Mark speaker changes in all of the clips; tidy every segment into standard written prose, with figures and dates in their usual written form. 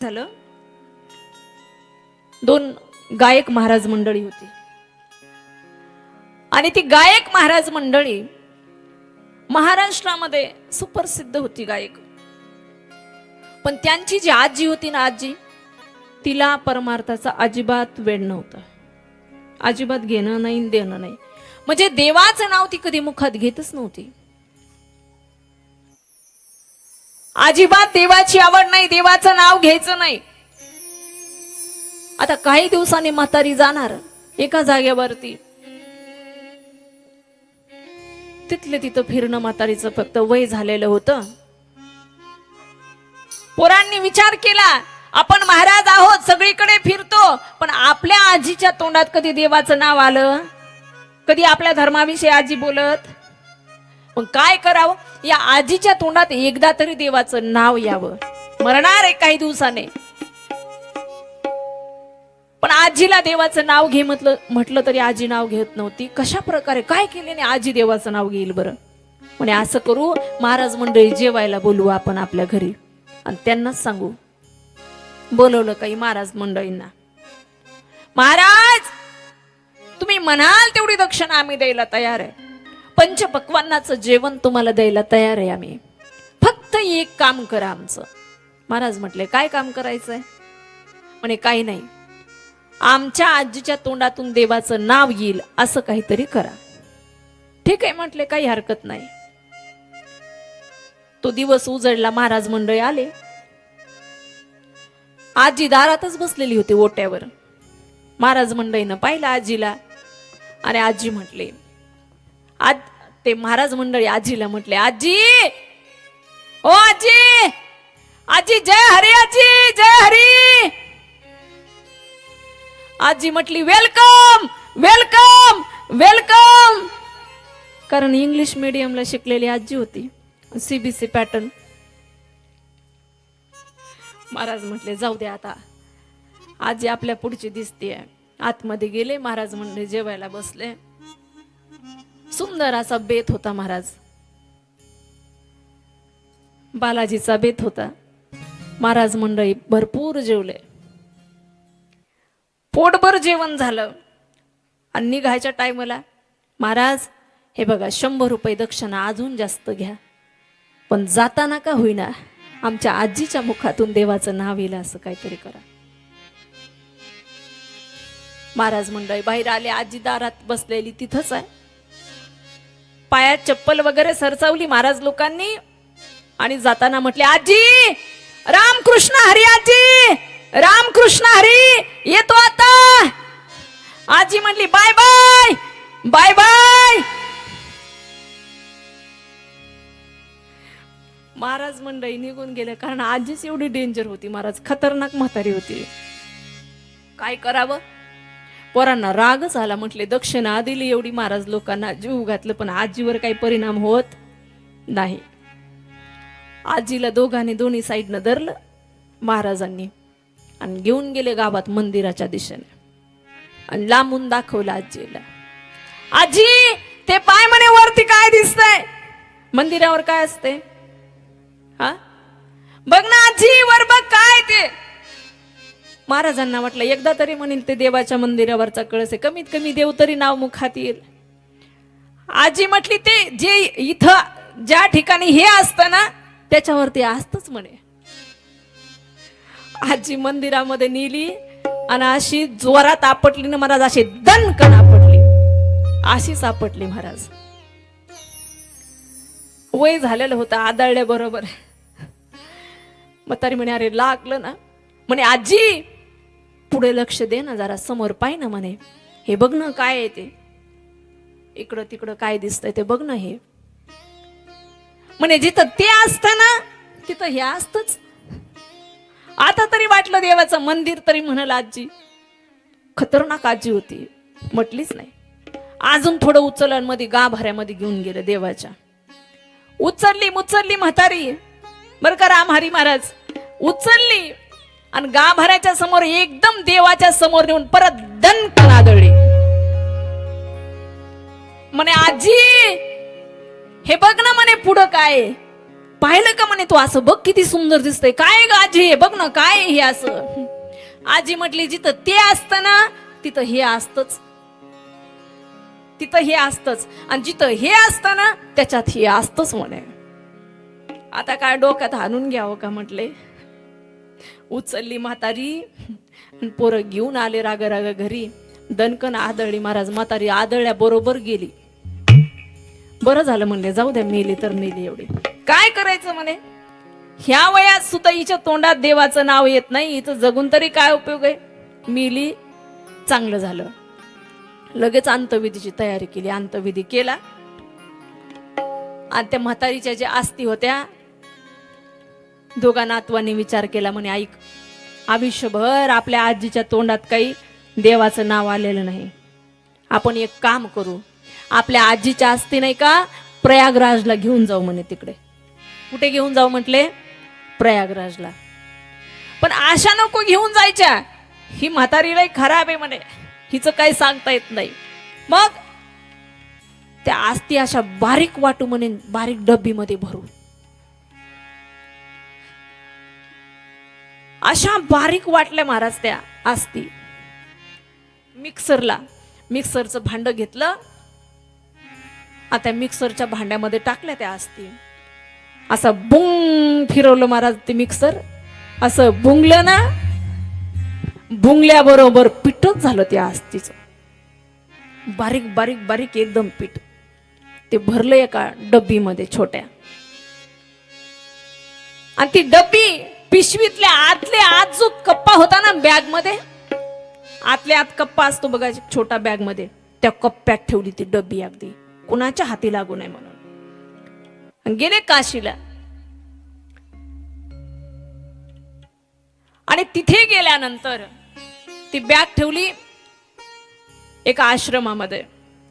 Speaker 1: झालं. दोन गायक महाराज मंडळी होती आणि ती गायक महाराज मंडळी महाराष्ट्रामध्ये सुप्रसिद्ध होती गायक. पण त्यांची जी आजी होती ना, आजी, तिला परमार्थाचा अजिबात वेळ नव्हता. अजिबात घेणं नाही देणं नाही. म्हणजे देवाचं नाव ती कधी मुखात घेतच नव्हती. अजिबात देवाची आवड नाही, देवाचं नाव घ्यायचं नाही. आता काही दिवसांनी म्हातारी जाणार एका जागेवरती. तिथले तिथं फिरणं म्हातारीचं फक्त वय झालेलं होतं. पोरांनी विचार केला, आपण महाराज आहोत, सगळीकडे फिरतो, पण आपल्या आजीच्या तोंडात कधी देवाचं नाव आलं? कधी आपल्या धर्माविषयी आजी बोलत? मग काय करावं? या आजीच्या तोंडात एकदा तरी देवाचं नाव यावं. मरणार आहे काही दिवसाने, पण आजीला देवाचं नाव घे म्हटलं तरी आजी नाव घेत नव्हती. कशा प्रकारे काय केल्याने आजी देवाचं नाव घेईल बरं? म्हणे असं करू, महाराज मंडळी जेवायला बोलवू आपण आपल्या घरी आणि त्यांनाच सांगू. बोलवलं काही महाराज मंडळींना. महाराज, तुम्ही म्हणाल तेवढी दक्षिणा आम्ही द्यायला तयार आहे. पंचपक्वान्नाचं जेवण तुम्हाला द्यायला तयार आहे आम्ही. फक्त एक काम करा आमचं. महाराज म्हटले, काय काम करायचंय? म्हणे काही नाही, आमच्या आजीच्या तोंडातून देवाचं नाव येईल असं काहीतरी करा. ठीक आहे म्हटले, काही हरकत नाही. तो दिवस उजडला. महाराज मंडळी आले. आजी दारातच बसलेली होती ओट्यावर. महाराज मंडळीनं पाहिलं आजीला आणि आजी म्हटले, ते महाराज मंडळी आजीला म्हटले, आजी, ओ आजी, आजी जय हरी, आजी जय हरी. आजी म्हटली, वेलकम वेलकम वेलकम. कारण इंग्लिश मीडियमला शिकलेली आजी होती, सीबीसी पॅटर्न. महाराज म्हटले, जाऊ दे आता, आजी आपल्या पुढची दिसतीये. आतमध्ये गेले. महाराज मंडळी जेवायला बसले. सुंदर असा बेत होता. महाराज बालाजीचा बेत होता. महाराज मंडळी भरपूर जेवले. पोटभर जेवण झालं आणि निघायच्या टायमाला, महाराज हे बघा, 100 रुपये दक्षिणा, अजून जास्त घ्या, पण जाताना का होईना आमच्या आजीच्या मुखातून देवाचं नाव येईल असं काहीतरी करा. महाराज मंडळी बाहेर आले. आजी दारात बसलेली तिथंच आहे. पायात चप्पल वगैरे सरसावली महाराज लोकांनी आणि जाताना म्हटले, आजी रामकृष्ण हरी, आजी रामकृष्ण हरी, येतो आता. आजी म्हटली, बाय बाय बाय बाय. महाराज मंडळी निघून गेले. कारण आजीच एवढी डेंजर होती. महाराज खतरनाक म्हातारी होती. काय करावं? पोरांना रागच आला. म्हटले, दक्षिणा दिली एवढी, महाराज लोकांना जीव घातलं, पण आजीवर काही परिणाम होत नाही. आजीला दोन्ही साईडनं धरलं महाराजांनी आणि घेऊन गेले गावात मंदिराच्या दिशेने आणि लांबून दाखवलं आजीला. आजी, ते पाय म्हणे वरती काय दिसतंय? मंदिरावर काय असते? हा, बघ ना आजी, वर बघ काय ते. महाराजांना वाटलं एकदा तरी म्हणेल ते देवाच्या मंदिरावरचा कळस आहे, कमीत कमी देव तरी नाव मुखात येईल. आजी म्हटली, ते जे इथं ज्या ठिकाणी हे असतं ना त्याच्यावरती असतच म्हणे. आजी मंदिरामध्ये नेली आणि अशी जोरात आपटली ना महाराज, अशी दणकन आपटली, अशीच आपटली महाराज. वय झालेलं होतं, आदळल्या बरोबर. म्हातारी म्हणे, अरे लागलं ना. म्हणे, आजी पुढे लक्ष दे ना जरा, समोर पाय ना म्हणे, हे बघ ना काय आहे ते, इकडं तिकडं काय दिसतंय ते बघ ना. हे म्हणे, जिथं ते असतं ना तिथं हे असतच. आता तरी वाटलं देवाचं मंदिर तरी म्हणाल आजी. खतरनाक आजी होती, म्हटलीच नाही. अजून थोडं उचलन मध्ये गाभाऱ्यामध्ये घेऊन गेलं देवाच्या. उचलली म्हातारी बर का, रामहरी महाराज उचलली आणि गाभाऱ्याच्या समोर एकदम देवाच्या समोर नेऊन परत दणकन आदळली. म्हणे, आजी हे बघ ना म्हणे पुढं काय. पाहिलं का म्हणे तू असं बघ किती सुंदर दिसतंय. काय ग आजी हे बघ ना काय हे असं. आजी म्हटली जिथं ते असतं ना तिथं हे असतच, तिथं हे असतच, आणि जिथं हे असतं ना त्याच्यात हे असतच म्हणे. आता काय डोक्यात हाणून घ्यावं का म्हटले. उचलली म्हातारी, पोरं घेऊन आले राग राग घरी. दणकन आदळली महाराज. म्हातारी आदळल्या बरोबर गेली. बरं झालं म्हणले, जाऊ द्या मेली तर मेली, एवढी काय करायचं म्हणे. ह्या वयात सुद्धा हिच्या तोंडात देवाचं नाव येत नाही, हिचं जगून तरी काय उपयोग आहे. मेली, चांगलं झालं. लगेच अंतविधीची तयारी केली. अंतविधी केला आणि त्या म्हातारीच्या ज्या आस्ती होत्या दोघा नातवांनी विचार केला म्हणे, ऐक आयुष्यभर आपल्या आजीच्या तोंडात काही देवाचं नाव आलेलं नाही. आपण एक काम करू, आपल्या आजीच्या आस्ती नाही का प्रयागराजला घेऊन जाऊ म्हणे. तिकडे कुठे घेऊन जाऊ म्हटले, प्रयागराजला. पण अशा नको घेऊन जायच्या, ही म्हातारी लई खराब आहे म्हणे, हिचं काही सांगता येत नाही. मग त्या आस्ती अशा बारीक वाटू म्हणे, बारीक डब्बीमध्ये भरू. अशा बारीक वाटल्या महाराज त्या आस्ती. मिक्सरचं भांड घेतलं. आता मिक्सरच्या भांड्यामध्ये टाकल्या त्या आस्ती. असं बुंग फिरवलं महाराज ते मिक्सर. असं बुंगलं ना, बुंगल्याबरोबर पीठच झालं त्या आस्तीचं. बारीक बारीक बारीक एकदम पीठ. ते भरलं एका डब्बीमध्ये छोट्या. आणि ती डब्बी पिशवीतल्या आतल्या आत जो कप्पा होता ना बॅग मध्ये, आतल्या आत कप्पा असतो बघा छोटा बॅग मध्ये, त्या कप्प्यात ठेवली ती डब्बी. अगदी कुणाच्या हाती लागू नये म्हणून. गेले काशीला. आणि तिथे गेल्यानंतर ती बॅग ठेवली एका आश्रमामध्ये.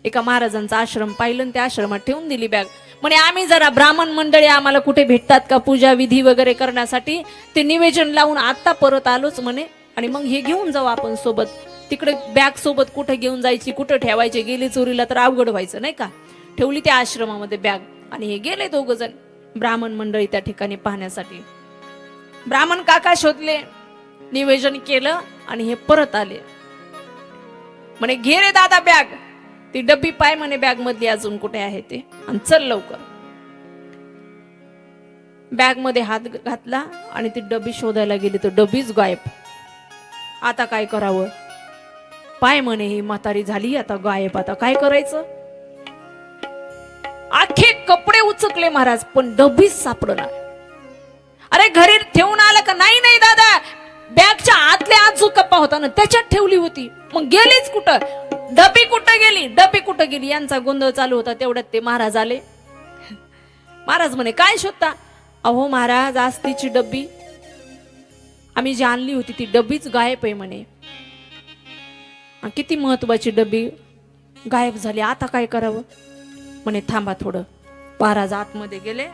Speaker 1: एका महाराजांचा आश्रम पाहिलं आणि त्या आश्रमात ठेवून दिली बॅग. म्हणे आम्ही जरा ब्राह्मण मंडळी आम्हाला कुठे भेटतात का पूजा विधी वगैरे करण्यासाठी, ते निवेदन लावून आता परत आलोच म्हणे. आणि मग हे घेऊन जाऊ आपण सोबत. तिकडे बॅग सोबत कुठे घेऊन जायची, कुठं ठेवायची, गेली चोरीला तर अवघड व्हायचं नाही का. ठेवली त्या आश्रमामध्ये बॅग. आणि हे गेले दोघ जण ब्राह्मण मंडळी त्या ठिकाणी पाहण्यासाठी. ब्राह्मण काका शोधले, निवेदन केलं आणि हे परत आले. म्हणे घे रे दादा बॅग, ती डब्बी पाय म्हणे बॅग मधली अजून कुठे आहे ते, आणि चल लवकर. बॅग मध्ये हात घातला आणि ती डब्बी शोधायला गेली तर डब्बीच गायब. आता काय करावं, पाय म्हणे ही म्हातारी झाली आता गायब, आता काय करायचं. अख्खे कपडे उचकले महाराज, पण डब्बीच सापडला. अरे घरी ठेवून आलं का, नाही नाही दादा बॅगच्या आतल्या आत जो कप्पा होता ना त्याच्यात ठेवली होती. मग गेलीच कुठं, डब्बी कुठं गेली, डब्बी कुठं गेली, यांचा गोंधळ चालू होता. तेवढ्यात ते महाराज आले. महाराज म्हणे काय शोधता. अहो महाराज आस्तीची डब्बी आम्ही जी आणली होती ती डब्बीच गायब आहे म्हणे. किती महत्वाची डब्बी गायब झाली, आता काय करावं. म्हणे थांबा थोडं. महाराज आतमध्ये गेले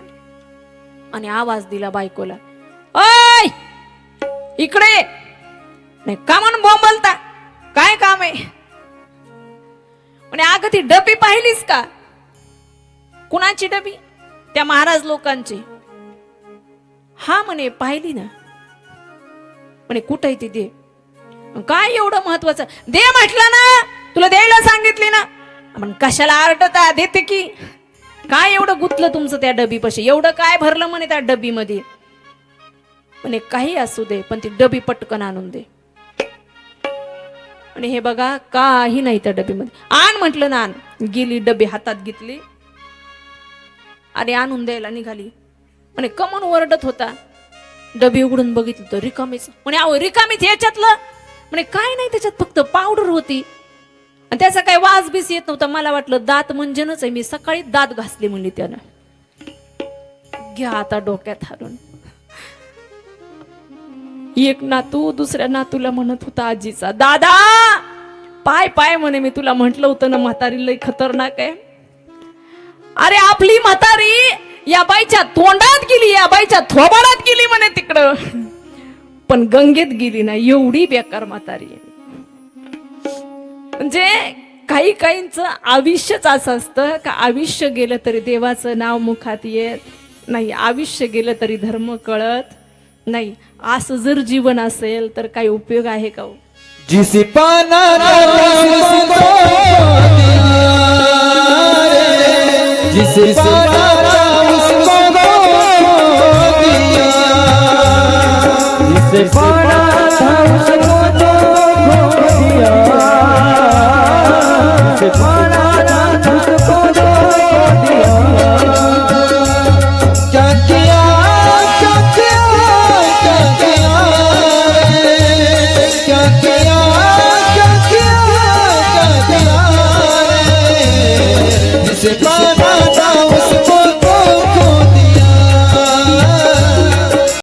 Speaker 1: आणि आवाज दिला बायकोला, ओय इकडे. नाही का म्हणून बोंबलता, काय काम आहे. म्हणे अगं ती डब्बी पाहिलीस का. कुणाची डब्बी, त्या महाराज लोकांची. हा म्हणे पाहिली ना. म्हणे कुठे ती दे. काय एवढं महत्वाचं, दे म्हटलं ना, तुला द्यायला सांगितली ना. आपण कशाला आरडता, देते की. काय एवढं गुतलं तुमचं त्या डबीपाशी, एवढं काय भरलं म्हणे त्या डबी मध्ये. म्हणे काही असू दे पण ती डबी पटकन आणून दे. आणि हे बघा काही नाही त्या डबीमध्ये. आण म्हटलं ना आण. गेली डबी हातात घेतली आणि आणून द्यायला निघाली. म्हणे कमून ओरडत होता. डबी उघडून बघितलं तर रिकामीच. म्हणे अहो रिकामीच याच्यातलं. म्हणे काय नाही त्याच्यात फक्त पावडर होती आणि त्याचा काही वास बीस येत नव्हता. मला वाटलं दात मंजनच आहे, मी सकाळी दात घासले म्हणली त्यानं. घ्या आता डोक्यात हारून. एक नातू दुसऱ्या नातूला म्हणत होता आजीचा, दादा पाय पाय म्हणे, मी तुला म्हंटल होतं ना म्हातारी लई खतरनाक आहे. अरे आपली म्हातारी या बाईच्या तोंडात गेली, या बाईच्या थोबाडात गेली म्हणे तिकडं, पण गंगेत गेली ना. एवढी बेकार म्हातारी. म्हणजे काही काहींचं आयुष्यच असं असतं का आयुष्य गेलं तरी देवाचं नाव मुखात येत नाही, आयुष्य गेलं तरी धर्म कळत नाही. असं जर जीवन असेल तर काही उपयोग आहे का हो?
Speaker 2: जिस पाना जिस पाना